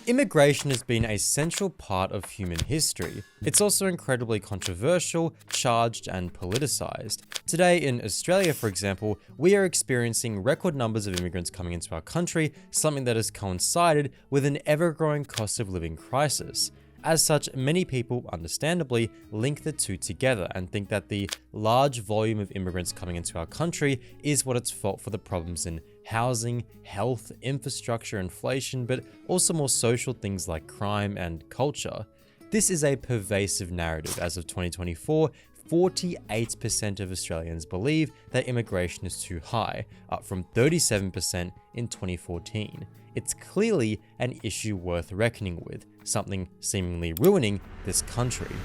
Immigration has been a central part of human history. It's also incredibly controversial, charged, and politicized. Today in Australia, for example, we are experiencing record numbers of immigrants coming into our country, something that has coincided with an ever-growing cost of living crisis. As such, many people, understandably, link the two together and think that the large volume of immigrants coming into our country is what it's fault for the problems in housing, health, infrastructure, inflation, but also more social things like crime and culture. This is a pervasive narrative. As of 2024, 48% of Australians believe that immigration is too high, up from 37% in 2014. It's clearly an issue worth reckoning with, something seemingly ruining this country.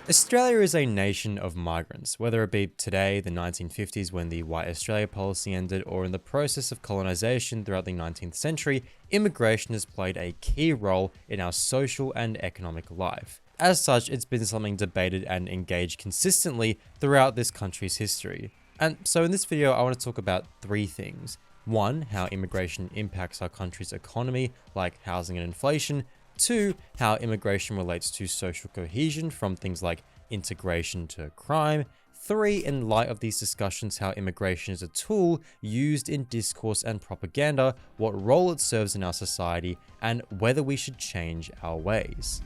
Australia is a nation of migrants, whether it be today, the 1950s when the White Australia policy ended, or in the process of colonisation throughout the 19th century, immigration has played a key role in our social and economic life. As such, it's been something debated and engaged consistently throughout this country's history. And so in this video, I want to talk about three things. One, how immigration impacts our country's economy, like housing and inflation. Two, how immigration relates to social cohesion, from things like integration to crime. Three, in light of these discussions, how immigration is a tool used in discourse and propaganda, what role it serves in our society, and whether we should change our ways.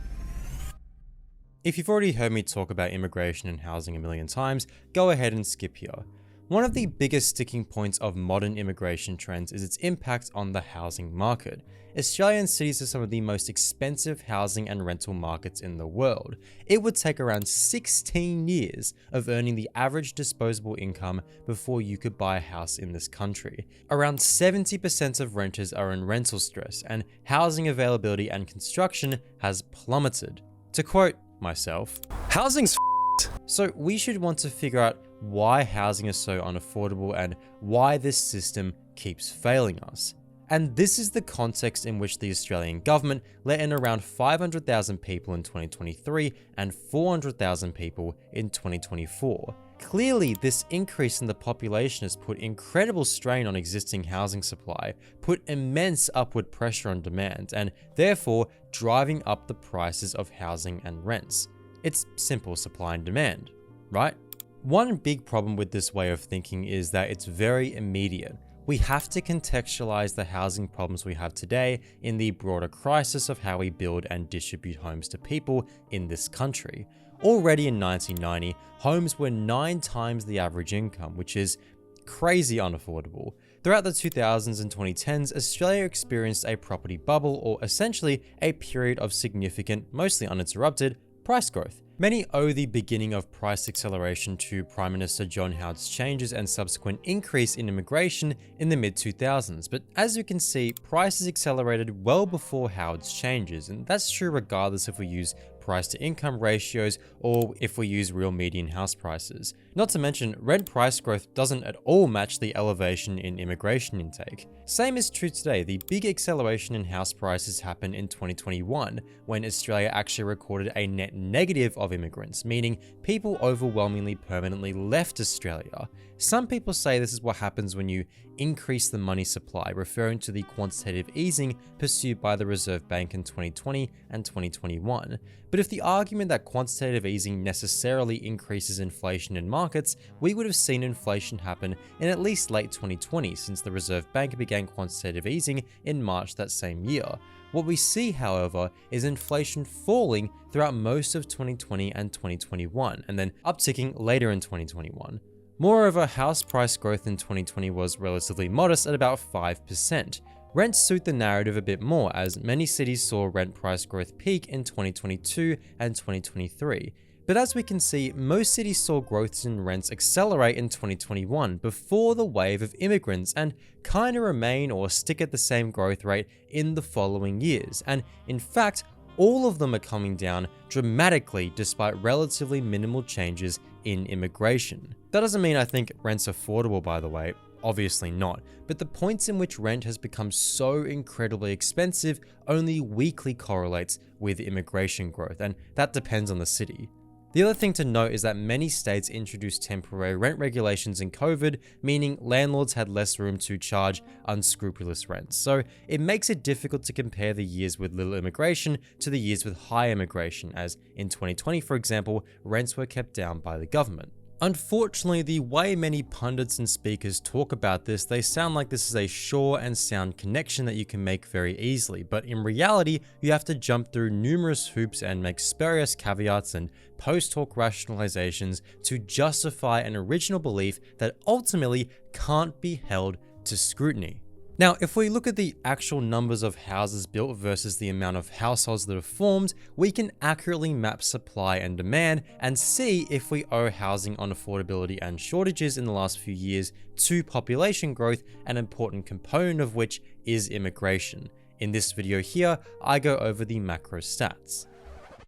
If you've already heard me talk about immigration and housing a million times, go ahead and skip here. One of the biggest sticking points of modern immigration trends is its impact on the housing market. Australian cities are some of the most expensive housing and rental markets in the world. It would take around 16 years of earning the average disposable income before you could buy a house in this country. Around 70% of renters are in rental stress, and housing availability and construction has plummeted. To quote myself, "Housing's f***ed." So we should want to figure out why housing is so unaffordable and why this system keeps failing us. And this is the context in which the Australian government let in around 500,000 people in 2023 and 400,000 people in 2024. Clearly, this increase in the population has put incredible strain on existing housing supply, put immense upward pressure on demand, and therefore driving up the prices of housing and rents. It's simple supply and demand, right? One big problem with this way of thinking is that it's very immediate. We have to contextualize the housing problems we have today in the broader crisis of how we build and distribute homes to people in this country. Already in 1990, homes were 9 times the average income, which is crazy unaffordable. Throughout the 2000s and 2010s, Australia experienced a property bubble, or essentially a period of significant, mostly uninterrupted, price growth. Many owe the beginning of price acceleration to Prime Minister John Howard's changes and subsequent increase in immigration in the mid-2000s, but as you can see, prices accelerated well before Howard's changes, and that's true regardless if we use price to income ratios or if we use real median house prices. Not to mention, rent price growth doesn't at all match the elevation in immigration intake. Same is true today. The big acceleration in house prices happened in 2021, when Australia actually recorded a net negative of immigrants, meaning people overwhelmingly permanently left Australia. Some people say this is what happens when you increase the money supply, referring to the quantitative easing pursued by the Reserve Bank in 2020 and 2021. But if the argument that quantitative easing necessarily increases inflation in markets, we would have seen inflation happen in at least late 2020, since the Reserve Bank began quantitative easing in March that same year. What we see, however, is inflation falling throughout most of 2020 and 2021, and then upticking later in 2021. Moreover, house price growth in 2020 was relatively modest at about 5%. Rents suit the narrative a bit more, as many cities saw rent price growth peak in 2022 and 2023. But as we can see, most cities saw growths in rents accelerate in 2021 before the wave of immigrants, and kinda remain or stick at the same growth rate in the following years. And in fact, all of them are coming down dramatically despite relatively minimal changes in immigration. That doesn't mean I think rent's affordable, by the way. Obviously not, but the points in which rent has become so incredibly expensive only weakly correlates with immigration growth, and that depends on the city. The other thing to note is that many states introduced temporary rent regulations in COVID, meaning landlords had less room to charge unscrupulous rents. So it makes it difficult to compare the years with little immigration to the years with high immigration, as in 2020, for example, rents were kept down by the government. Unfortunately, the way many pundits and speakers talk about this, they sound like this is a sure and sound connection that you can make very easily, but in reality, you have to jump through numerous hoops and make spurious caveats and post-hoc rationalizations to justify an original belief that ultimately can't be held to scrutiny. Now, if we look at the actual numbers of houses built versus the amount of households that are formed, we can accurately map supply and demand and see if we owe housing on affordability and shortages in the last few years to population growth, an important component of which is immigration. In this video here, I go over the macro stats.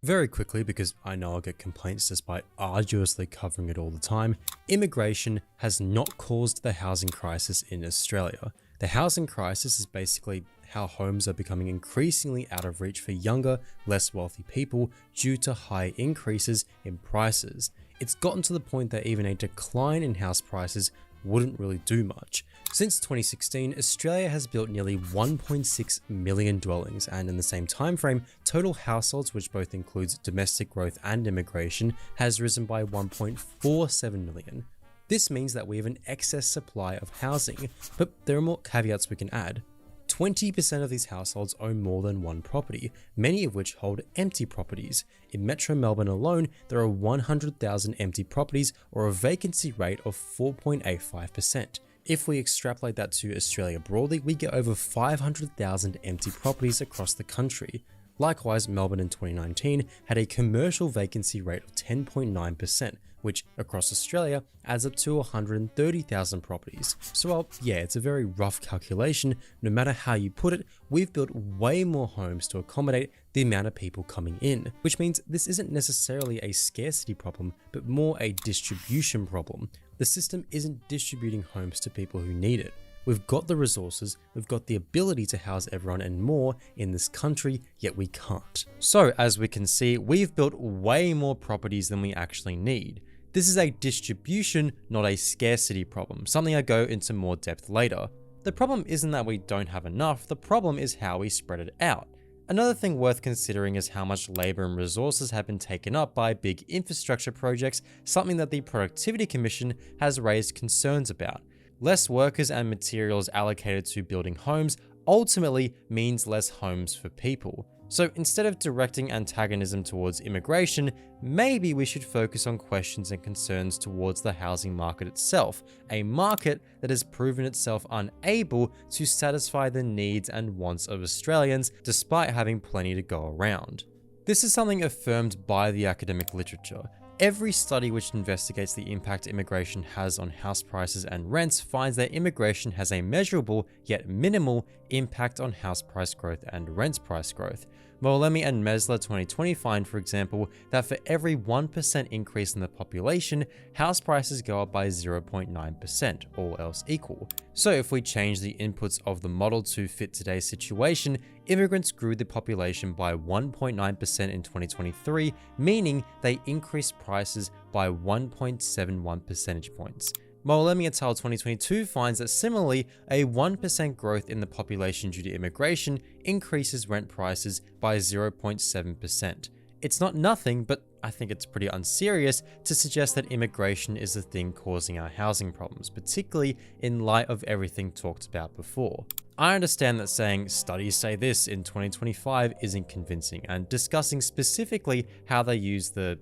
Very quickly, because I know I'll get complaints despite arduously covering it all the time, immigration has not caused the housing crisis in Australia. The housing crisis is basically how homes are becoming increasingly out of reach for younger, less wealthy people due to high increases in prices. It's gotten to the point that even a decline in house prices wouldn't really do much. Since 2016, Australia has built nearly 1.6 million dwellings, and in the same time frame, total households, which both includes domestic growth and immigration, has risen by 1.47 million. This means that we have an excess supply of housing, but there are more caveats we can add. 20% of these households own more than one property, many of which hold empty properties. In Metro Melbourne alone, there are 100,000 empty properties, or a vacancy rate of 4.85%. If we extrapolate that to Australia broadly, we get over 500,000 empty properties across the country. Likewise, Melbourne in 2019 had a commercial vacancy rate of 10.9%, which across Australia adds up to 130,000 properties. So while, yeah, it's a very rough calculation, no matter how you put it, we've built way more homes to accommodate the amount of people coming in, which means this isn't necessarily a scarcity problem, but more a distribution problem. The system isn't distributing homes to people who need it. We've got the resources, we've got the ability to house everyone and more in this country, yet we can't. So as we can see, we've built way more properties than we actually need. This is a distribution, not a scarcity problem, something I go into more depth later. The problem isn't that we don't have enough, the problem is how we spread it out. Another thing worth considering is how much labor and resources have been taken up by big infrastructure projects, something that the Productivity Commission has raised concerns about. Less workers and materials allocated to building homes ultimately means less homes for people. So instead of directing antagonism towards immigration, maybe we should focus on questions and concerns towards the housing market itself, a market that has proven itself unable to satisfy the needs and wants of Australians despite having plenty to go around. This is something affirmed by the academic literature. Every study which investigates the impact immigration has on house prices and rents finds that immigration has a measurable yet minimal impact on house price growth and rent price growth. Moalemi and Mesler 2020 find, for example, that for every 1% increase in the population, house prices go up by 0.9%, all else equal. So if we change the inputs of the model to fit today's situation, immigrants grew the population by 1.9% in 2023, meaning they increased prices by 1.71 percentage points. Moalemi et al. 2022 finds that similarly, a 1% growth in the population due to immigration increases rent prices by 0.7%. It's not nothing, but I think it's pretty unserious to suggest that immigration is the thing causing our housing problems, particularly in light of everything talked about before. I understand that saying studies say this in 2025 isn't convincing, and discussing specifically how they use the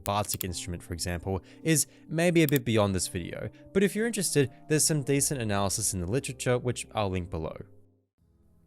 Bartik instrument, for example, is maybe a bit beyond this video, but if you're interested, there's some decent analysis in the literature which I'll link below.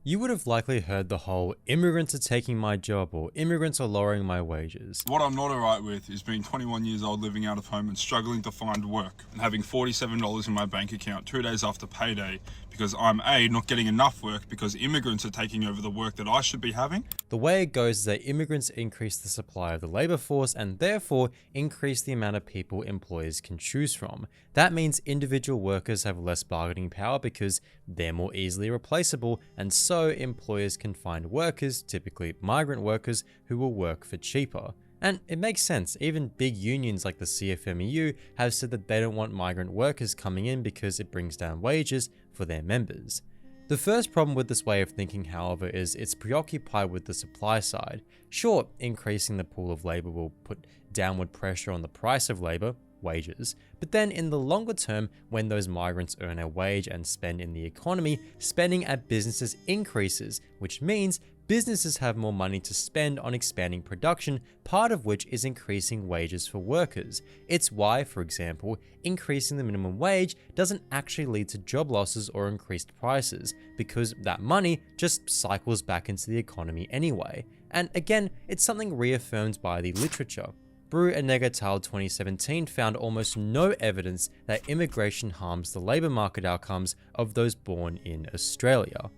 You would have likely heard the whole immigrants are taking my job or immigrants are lowering my wages. What I'm not alright with is being 21 years old, living out of home and struggling to find work and having $47 in my bank account 2 days after payday because I'm A, not getting enough work because immigrants are taking over the work that I should be having. The way it goes is that immigrants increase the supply of the labor force and therefore increase the amount of people employers can choose from. That means individual workers have less bargaining power because they're more easily replaceable, and so employers can find workers, typically migrant workers, who will work for cheaper. And it makes sense. Even big unions like the CFMEU have said that they don't want migrant workers coming in because it brings down wages for their members. The first problem with this way of thinking, however, is it's preoccupied with the supply side. Sure, increasing the pool of labor will put downward pressure on the price of labor, wages, but then in the longer term, when those migrants earn a wage and spend in the economy, spending at businesses increases, which means businesses have more money to spend on expanding production, part of which is increasing wages for workers. It's why, for example, increasing the minimum wage doesn't actually lead to job losses or increased prices, because that money just cycles back into the economy anyway. And again, it's something reaffirmed by the literature. Brew and Negatal 2017 found almost no evidence that immigration harms the labour market outcomes of those born in Australia.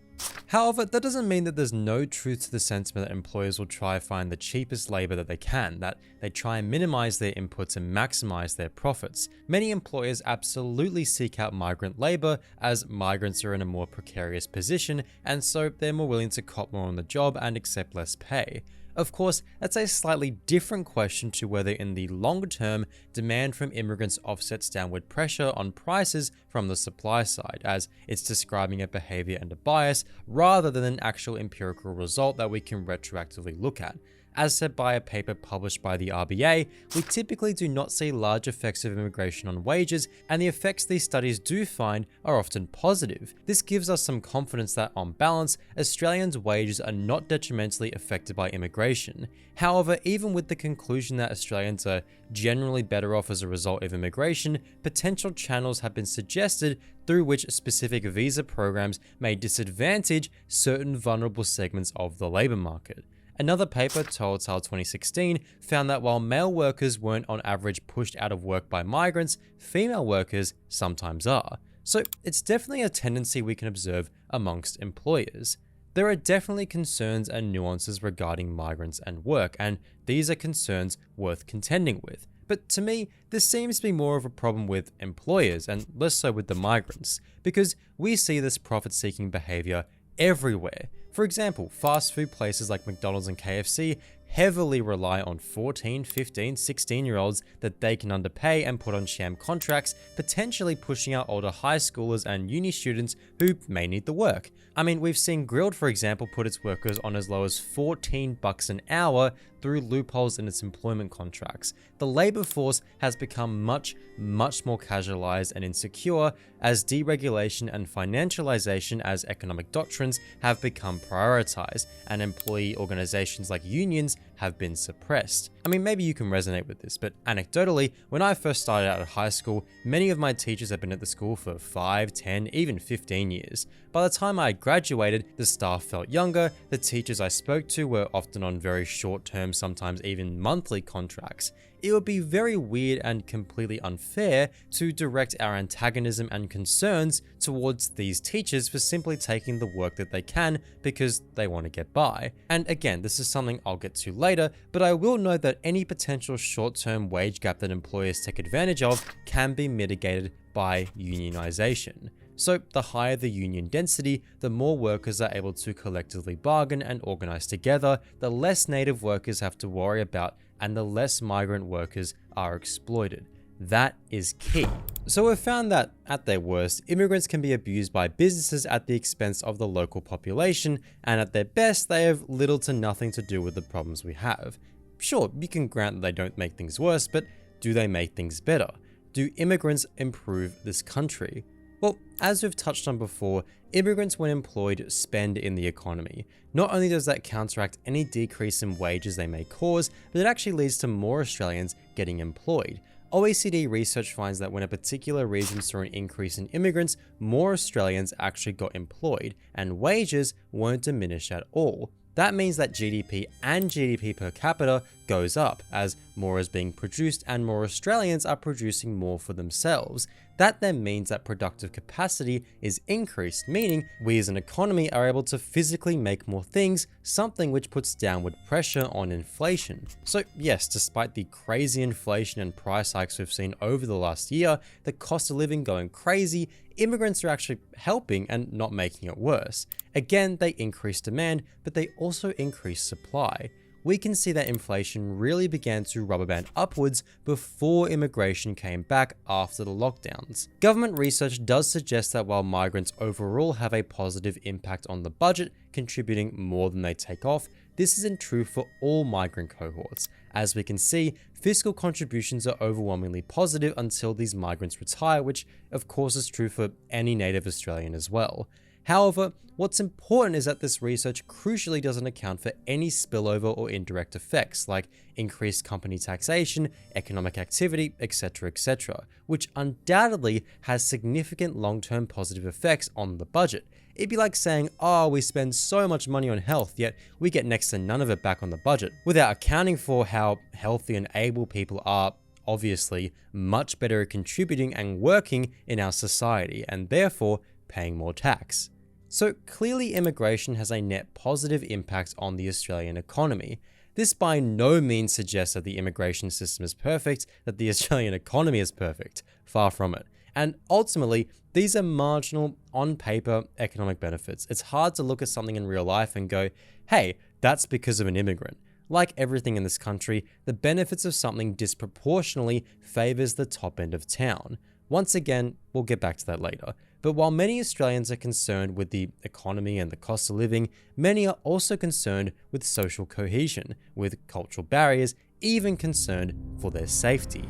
However, that doesn't mean that there's no truth to the sentiment that employers will try to find the cheapest labour that they can, that they try and minimise their inputs and maximise their profits. Many employers absolutely seek out migrant labour, as migrants are in a more precarious position, and so they're more willing to cop more on the job and accept less pay. Of course, that's a slightly different question to whether in the longer term, demand from immigrants offsets downward pressure on prices from the supply side, as it's describing a behavior and a bias rather than an actual empirical result that we can retroactively look at. As said by a paper published by the RBA, we typically do not see large effects of immigration on wages, and the effects these studies do find are often positive. This gives us some confidence that, on balance, Australians' wages are not detrimentally affected by immigration. However, even with the conclusion that Australians are generally better off as a result of immigration, potential channels have been suggested through which specific visa programs may disadvantage certain vulnerable segments of the labour market. Another paper, Total 2016, found that while male workers weren't on average pushed out of work by migrants, female workers sometimes are. So it's definitely a tendency we can observe amongst employers. There are definitely concerns and nuances regarding migrants and work, and these are concerns worth contending with. But to me, this seems to be more of a problem with employers and less so with the migrants, because we see this profit-seeking behavior everywhere. For example, fast food places like McDonald's and KFC heavily rely on 14, 15, 16-year-olds that they can underpay and put on sham contracts, potentially pushing out older high schoolers and uni students who may need the work. I mean, we've seen Grilled, for example, put its workers on as low as $14 an hour through loopholes in its employment contracts. The labor force has become much more casualized and insecure as deregulation and financialization as economic doctrines have become prioritized, and employee organizations like unions have been suppressed. I mean, maybe you can resonate with this, but anecdotally, when I first started out at high school, many of my teachers had been at the school for 5, 10, even 15 years. By the time I graduated, the staff felt younger, the teachers I spoke to were often on very short-term, sometimes even monthly contracts. It would be very weird and completely unfair to direct our antagonism and concerns towards these teachers for simply taking the work that they can because they want to get by. And again, this is something I'll get to later, but I will note that any potential short-term wage gap that employers take advantage of can be mitigated by unionization. So the higher the union density, the more workers are able to collectively bargain and organize together, the less native workers have to worry about, and the less migrant workers are exploited. That is key. So we've found that, at their worst, immigrants can be abused by businesses at the expense of the local population, and at their best, they have little to nothing to do with the problems we have. Sure, you can grant that they don't make things worse, but do they make things better? Do immigrants improve this country? Well, as we've touched on before, immigrants when employed spend in the economy. Not only does that counteract any decrease in wages they may cause, but it actually leads to more Australians getting employed. OECD research finds that when a particular region saw an increase in immigrants, more Australians actually got employed, and wages weren't diminished at all. That means that GDP and GDP per capita goes up, as more is being produced and more Australians are producing more for themselves. That then means that productive capacity is increased, meaning we as an economy are able to physically make more things, something which puts downward pressure on inflation. So yes, despite the crazy inflation and price hikes we've seen over the last year, the cost of living going crazy, immigrants are actually helping and not making it worse. Again, they increase demand, but they also increase supply. we can see that inflation really began to rubber band upwards before immigration came back after the lockdowns. Government research does suggest that while migrants overall have a positive impact on the budget, contributing more than they take off, this isn't true for all migrant cohorts. As we can see, fiscal contributions are overwhelmingly positive until these migrants retire, which of course is true for any native Australian as well. However, what's important is that this research crucially doesn't account for any spillover or indirect effects like increased company taxation, economic activity, etc., which undoubtedly has significant long-term positive effects on the budget. It'd be like saying, oh, we spend so much money on health, yet we get next to none of it back on the budget, without accounting for how healthy and able people are obviously much better at contributing and working in our society, and therefore paying more tax. So clearly immigration has a net positive impact on the Australian economy. This by no means suggests that the immigration system is perfect, that the Australian economy is perfect. Far from it. And ultimately, these are marginal, on paper, economic benefits. It's hard to look at something in real life and go, hey, that's because of an immigrant. Like everything in this country, the benefits of something disproportionately favors the top end of town. Once again, we'll get back to that later. But while many Australians are concerned with the economy and the cost of living, many are also concerned with social cohesion, with cultural barriers, even concerned for their safety.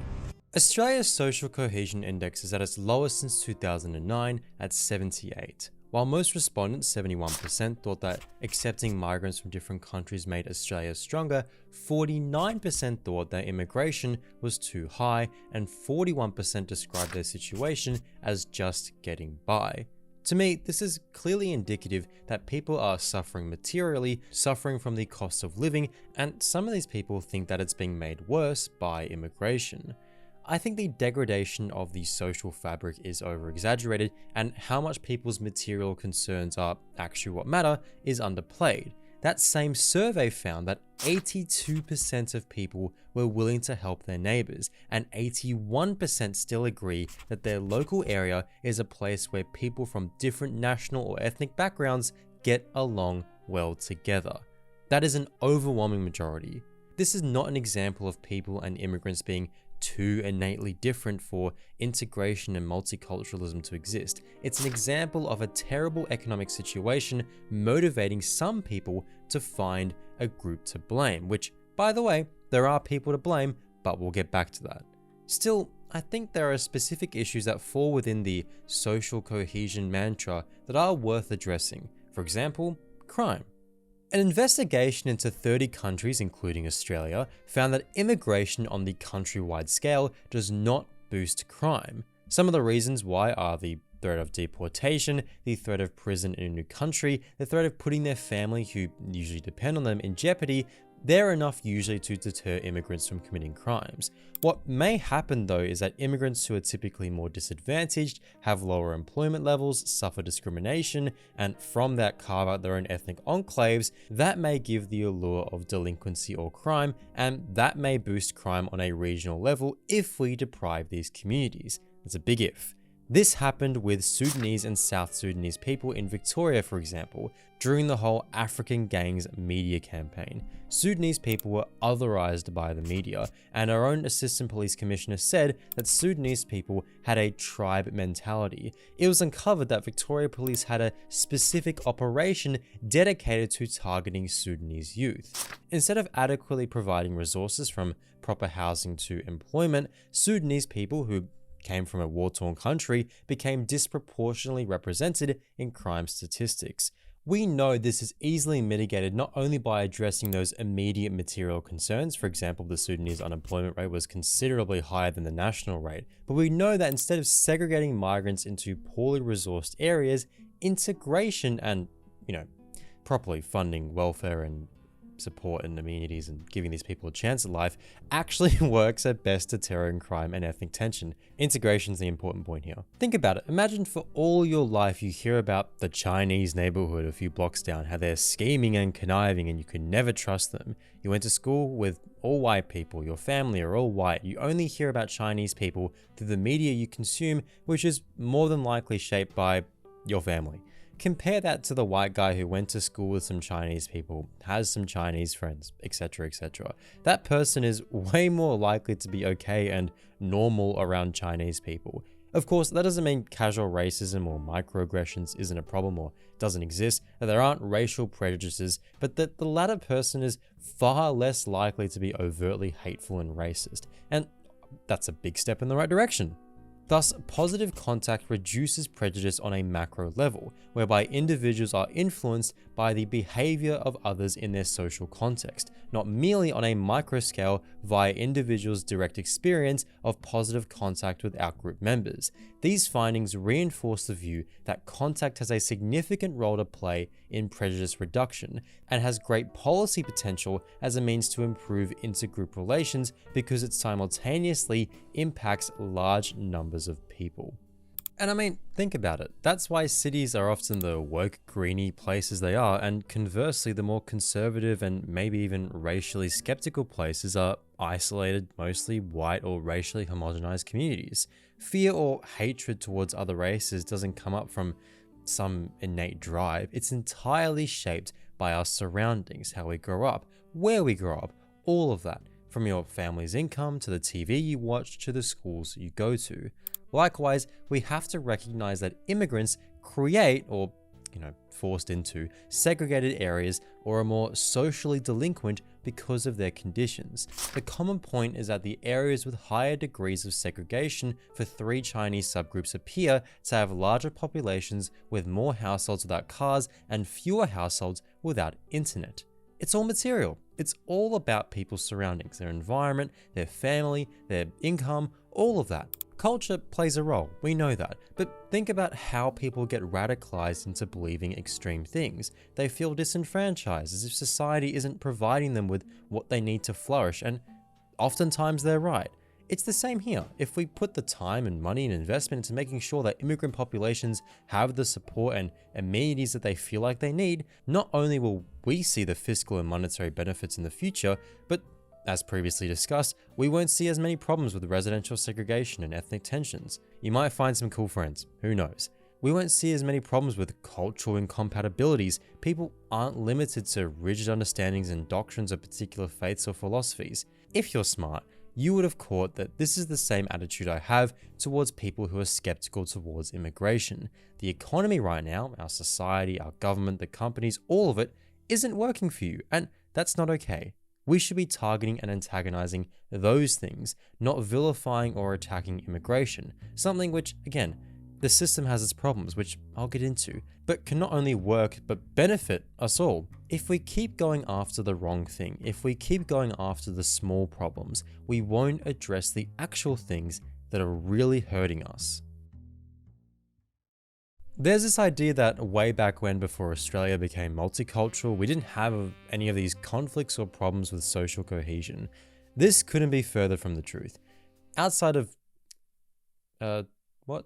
Australia's social cohesion index is at its lowest since 2009 at 78. While most respondents, 71%, thought that accepting migrants from different countries made Australia stronger, 49% thought that immigration was too high, and 41% described their situation as just getting by. To me, this is clearly indicative that people are suffering materially, suffering from the cost of living, and some of these people think that it's being made worse by immigration. I think the degradation of the social fabric is over-exaggerated, and how much people's material concerns are actually what matter is underplayed. That same survey found that 82% of people were willing to help their neighbors, and 81% still agree that their local area is a place where people from different national or ethnic backgrounds get along well together. That is an overwhelming majority. This is not an example of people and immigrants being too innately different for integration and multiculturalism to exist. It's an example of a terrible economic situation motivating some people to find a group to blame, which, by the way, there are people to blame, but we'll get back to that. Still, I think there are specific issues that fall within the social cohesion mantra that are worth addressing. For example, crime. An investigation into 30 countries, including Australia, found that immigration on the countrywide scale does not boost crime. Some of the reasons why are the threat of deportation, the threat of prison in a new country, the threat of putting their family, who usually depend on them, in jeopardy. They're enough usually to deter immigrants from committing crimes. What may happen though is that immigrants who are typically more disadvantaged, have lower employment levels, suffer discrimination, and from that carve out their own ethnic enclaves. That may give the allure of delinquency or crime, and that may boost crime on a regional level if we deprive these communities. It's a big if. This happened with Sudanese and South Sudanese people in Victoria, for example, during the whole African Gangs media campaign. Sudanese people were otherized by the media, and our own Assistant Police Commissioner said that Sudanese people had a tribe mentality. It was uncovered that Victoria Police had a specific operation dedicated to targeting Sudanese youth. Instead of adequately providing resources from proper housing to employment, Sudanese people who came from a war-torn country became disproportionately represented in crime statistics. We know this is easily mitigated not only by addressing those immediate material concerns, for example, the Sudanese unemployment rate was considerably higher than the national rate, but we know that instead of segregating migrants into poorly resourced areas, integration and, properly funding welfare and support and amenities and giving these people a chance at life actually works at best deterring crime and ethnic tension. Integration is the important point here. Think about it. Imagine for all your life you hear about the Chinese neighborhood a few blocks down, how they're scheming and conniving and you could never trust them. You went to school with all white people, your family are all white. You only hear about Chinese people through the media you consume, which is more than likely shaped by your family. Compare that to the white guy who went to school with some Chinese people, has some Chinese friends, etc., etc. That person is way more likely to be okay and normal around Chinese people. Of course, that doesn't mean casual racism or microaggressions isn't a problem or doesn't exist, that there aren't racial prejudices, but that the latter person is far less likely to be overtly hateful and racist. And that's a big step in the right direction. Thus, positive contact reduces prejudice on a macro level, whereby individuals are influenced by the behavior of others in their social context, not merely on a micro scale via individuals' direct experience of positive contact with outgroup members. These findings reinforce the view that contact has a significant role to play in prejudice reduction and has great policy potential as a means to improve intergroup relations because it simultaneously impacts large numbers of people. And I mean, think about it. That's why cities are often the woke, greeny places they are, and conversely, the more conservative and maybe even racially skeptical places are isolated, mostly white or racially homogenized communities. Fear or hatred towards other races doesn't come up from some innate drive. It's entirely shaped by our surroundings, how we grow up, where we grow up, all of that, from your family's income to the TV you watch to the schools you go to. Likewise, we have to recognize that immigrants create, or forced into, segregated areas or are more socially delinquent because of their conditions. The common point is that the areas with higher degrees of segregation for three Chinese subgroups appear to have larger populations with more households without cars and fewer households without internet. It's all material. It's all about people's surroundings, their environment, their family, their income, all of that. Culture plays a role, we know that, but think about how people get radicalized into believing extreme things. They feel disenfranchised, as if society isn't providing them with what they need to flourish, and oftentimes they're right. It's the same here. If we put the time and money and investment into making sure that immigrant populations have the support and amenities that they feel like they need, not only will we see the fiscal and monetary benefits in the future, but as previously discussed, we won't see as many problems with residential segregation and ethnic tensions. You might find some cool friends, who knows. We won't see as many problems with cultural incompatibilities. People aren't limited to rigid understandings and doctrines of particular faiths or philosophies. If you're smart, you would have caught that this is the same attitude I have towards people who are skeptical towards immigration. The economy right now, our society, our government, the companies, all of it isn't working for you, and that's not okay. We should be targeting and antagonizing those things, not vilifying or attacking immigration, something which, again, the system has its problems, which I'll get into, but can not only work but benefit us all. If we keep going after the wrong thing, if we keep going after the small problems, we won't address the actual things that are really hurting us. There's this idea that way back when, before Australia became multicultural, we didn't have any of these conflicts or problems with social cohesion. This couldn't be further from the truth. Outside of... what?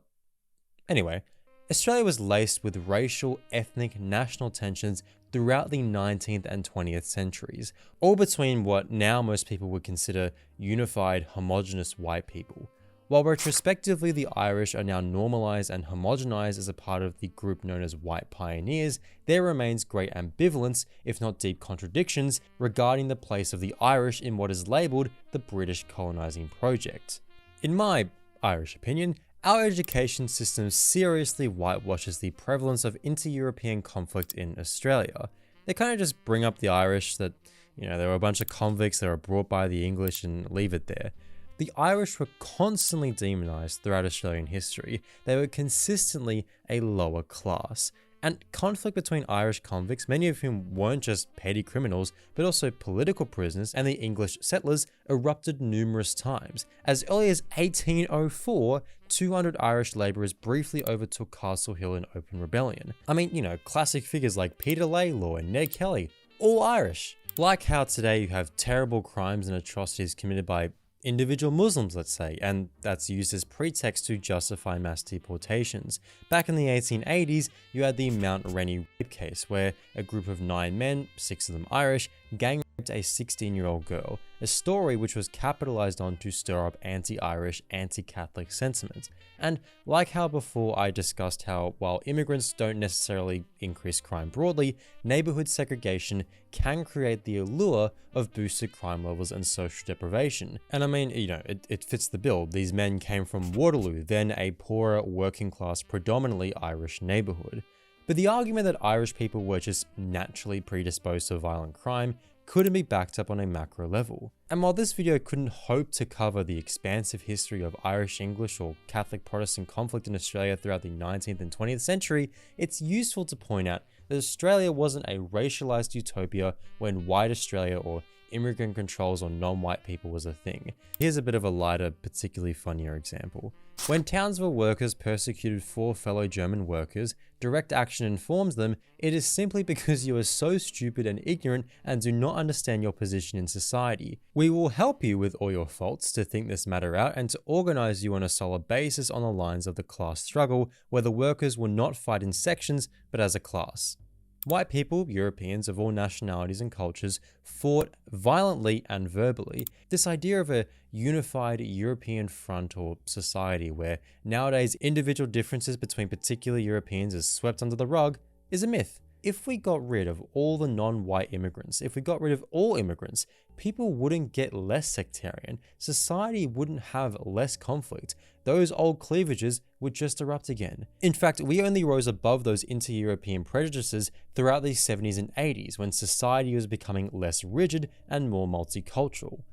Anyway, Australia was laced with racial, ethnic, national tensions throughout the 19th and 20th centuries, all between what now most people would consider unified, homogenous white people. While retrospectively the Irish are now normalized and homogenized as a part of the group known as white pioneers, there remains great ambivalence, if not deep contradictions, regarding the place of the Irish in what is labelled the British colonizing project. In my Irish opinion, our education system seriously whitewashes the prevalence of inter-European conflict in Australia. They kind of just bring up the Irish, that, there were a bunch of convicts that were brought by the English, and leave it there. The Irish were constantly demonized throughout Australian history. They were consistently a lower class. And conflict between Irish convicts, many of whom weren't just petty criminals, but also political prisoners, and the English settlers, erupted numerous times. As early as 1804, 200 Irish labourers briefly overtook Castle Hill in open rebellion. I mean, classic figures like Peter Laylaw and Ned Kelly, all Irish. Like how today you have terrible crimes and atrocities committed by individual Muslims, let's say, and that's used as pretext to justify mass deportations. Back in the 1880s, you had the Mount Rennie rape case, where a group of 9 men, 6 of them Irish, gang a 16-year-old girl, a story which was capitalized on to stir up anti-Irish, anti-Catholic sentiment. And like how before I discussed how while immigrants don't necessarily increase crime broadly, neighborhood segregation can create the allure of boosted crime levels and social deprivation. And I mean, it fits the bill. These men came from Waterloo, then a poorer, working class, predominantly Irish neighborhood. But the argument that Irish people were just naturally predisposed to violent crime couldn't be backed up on a macro level. And while this video couldn't hope to cover the expansive history of Irish English or Catholic Protestant conflict in Australia throughout the 19th and 20th century, it's useful to point out that Australia wasn't a racialized utopia when white Australia or immigrant controls on non-white people was a thing. Here's a bit of a lighter, particularly funnier example. When Townsville workers persecuted 4 fellow German workers, direct action informs them it is simply because you are so stupid and ignorant and do not understand your position in society. We will help you with all your faults to think this matter out and to organize you on a solid basis on the lines of the class struggle where the workers will not fight in sections but as a class. White people, Europeans of all nationalities and cultures, fought violently and verbally. This idea of a unified European front or society where nowadays individual differences between particular Europeans is swept under the rug is a myth. If we got rid of all the non-white immigrants, if we got rid of all immigrants, people wouldn't get less sectarian, society wouldn't have less conflict, those old cleavages would just erupt again. In fact, we only rose above those inter-European prejudices throughout the 70s and 80s when society was becoming less rigid and more multicultural.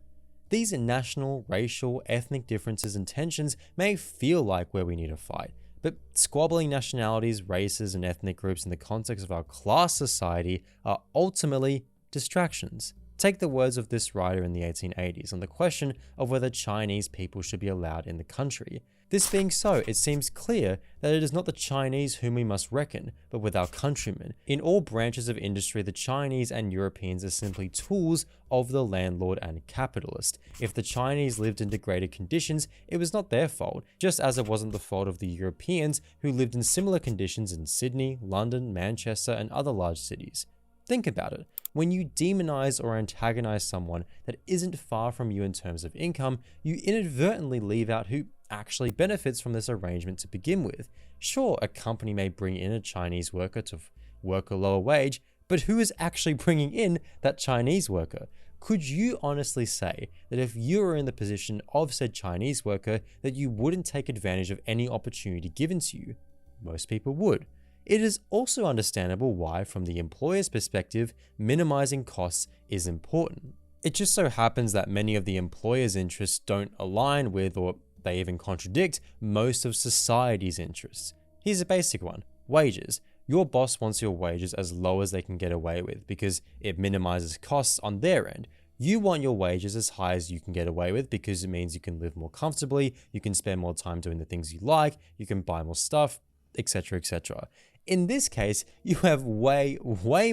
These national, racial, ethnic differences and tensions may feel like where we need to fight, but squabbling nationalities, races, and ethnic groups in the context of our class society are ultimately distractions. Take the words of this writer in the 1880s on the question of whether Chinese people should be allowed in the country. This being so, it seems clear that it is not the Chinese whom we must reckon, but with our countrymen. In all branches of industry, the Chinese and Europeans are simply tools of the landlord and capitalist. If the Chinese lived in degraded conditions, it was not their fault, just as it wasn't the fault of the Europeans who lived in similar conditions in Sydney, London, Manchester, and other large cities. Think about it. When you demonize or antagonize someone that isn't far from you in terms of income, you inadvertently leave out who actually benefits from this arrangement to begin with. Sure, a company may bring in a Chinese worker to work a lower wage, but who is actually bringing in that Chinese worker? Could you honestly say that if you were in the position of said Chinese worker that you wouldn't take advantage of any opportunity given to you? Most people would. It is also understandable why, from the employer's perspective, minimizing costs is important. It just so happens that many of the employer's interests don't align with, or they even contradict, most of society's interests. Here's a basic one: wages. Your boss wants your wages as low as they can get away with because it minimizes costs on their end. You want your wages as high as you can get away with because it means you can live more comfortably, you can spend more time doing the things you like, you can buy more stuff, etc., etc. In this case, you have way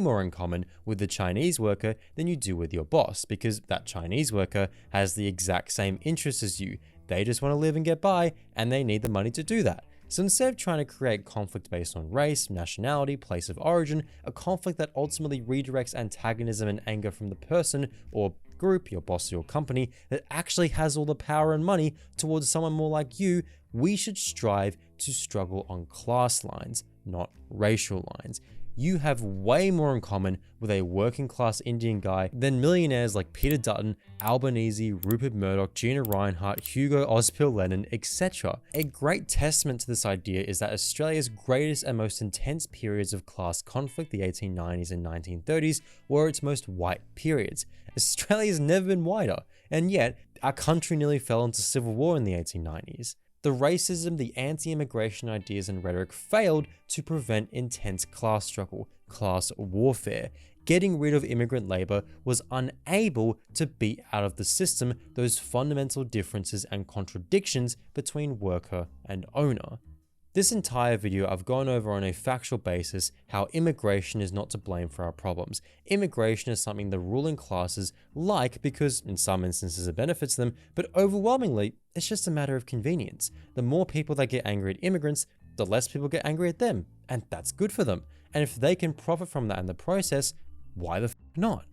more in common with the Chinese worker than you do with your boss, because that Chinese worker has the exact same interests as you. They just want to live and get by, and they need the money to do that. So instead of trying to create conflict based on race, nationality, place of origin, a conflict that ultimately redirects antagonism and anger from the person or group, your boss or your company, that actually has all the power and money towards someone more like you, we should strive to struggle on class lines, not racial lines. You have way more in common with a working class Indian guy than millionaires like Peter Dutton, Albanese, Rupert Murdoch, Gina Reinhardt, Hugo Ospil Lennon, etc. A great testament to this idea is that Australia's greatest and most intense periods of class conflict, the 1890s and 1930s, were its most white periods. Australia's never been whiter, and yet our country nearly fell into civil war in the 1890s. The racism, the anti-immigration ideas and rhetoric failed to prevent intense class struggle, class warfare. Getting rid of immigrant labor was unable to beat out of the system those fundamental differences and contradictions between worker and owner. This entire video I've gone over on a factual basis how immigration is not to blame for our problems. Immigration is something the ruling classes like because in some instances it benefits them, but overwhelmingly it's just a matter of convenience. The more people that get angry at immigrants, the less people get angry at them, and that's good for them. And if they can profit from that in the process, why the f not?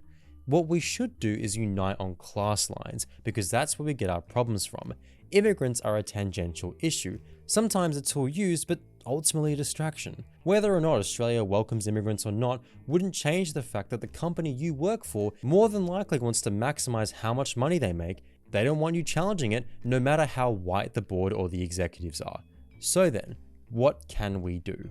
What we should do is unite on class lines, because that's where we get our problems from. Immigrants are a tangential issue, sometimes a tool used, but ultimately a distraction. Whether or not Australia welcomes immigrants or not wouldn't change the fact that the company you work for more than likely wants to maximize how much money they make. They don't want you challenging it, no matter how white the board or the executives are. So then, what can we do?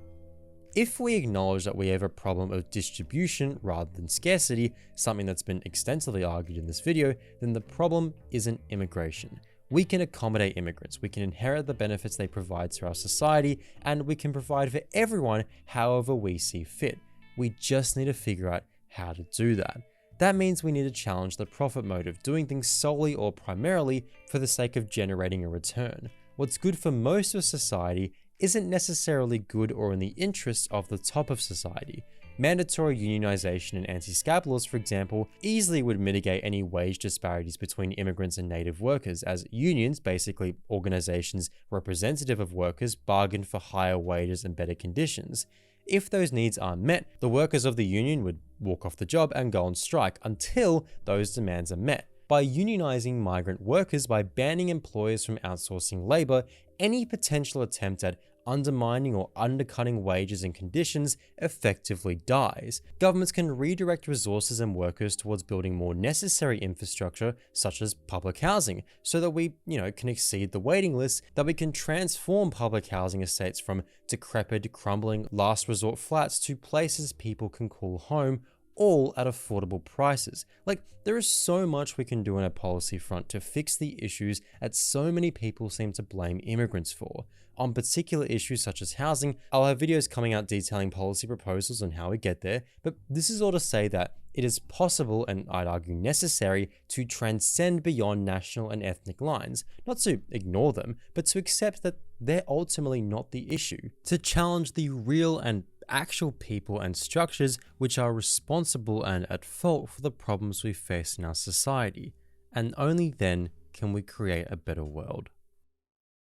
If we acknowledge that we have a problem of distribution rather than scarcity, something that's been extensively argued in this video, then the problem isn't immigration. We can accommodate immigrants, we can inherit the benefits they provide to our society, and we can provide for everyone however we see fit. We just need to figure out how to do that. That means we need to challenge the profit motive, doing things solely or primarily for the sake of generating a return. What's good for most of society isn't necessarily good or in the interests of the top of society. Mandatory unionization and anti-scab laws, for example, easily would mitigate any wage disparities between immigrants and native workers, as unions, basically organizations representative of workers, bargain for higher wages and better conditions. If those needs aren't met, the workers of the union would walk off the job and go on strike until those demands are met. By unionizing migrant workers, by banning employers from outsourcing labor, any potential attempt at undermining or undercutting wages and conditions effectively dies. Governments can redirect resources and workers towards building more necessary infrastructure, such as public housing, so that we, can exceed the waiting list, that we can transform public housing estates from decrepit, crumbling, last resort flats to places people can call home, all at affordable prices. There is so much we can do on a policy front to fix the issues that so many people seem to blame immigrants for. On particular issues such as housing, I'll have videos coming out detailing policy proposals and how we get there, but this is all to say that it is possible, and I'd argue necessary, to transcend beyond national and ethnic lines, not to ignore them, but to accept that they're ultimately not the issue, to challenge the real and actual people and structures which are responsible and at fault for the problems we face in our society, and only then can we create a better world.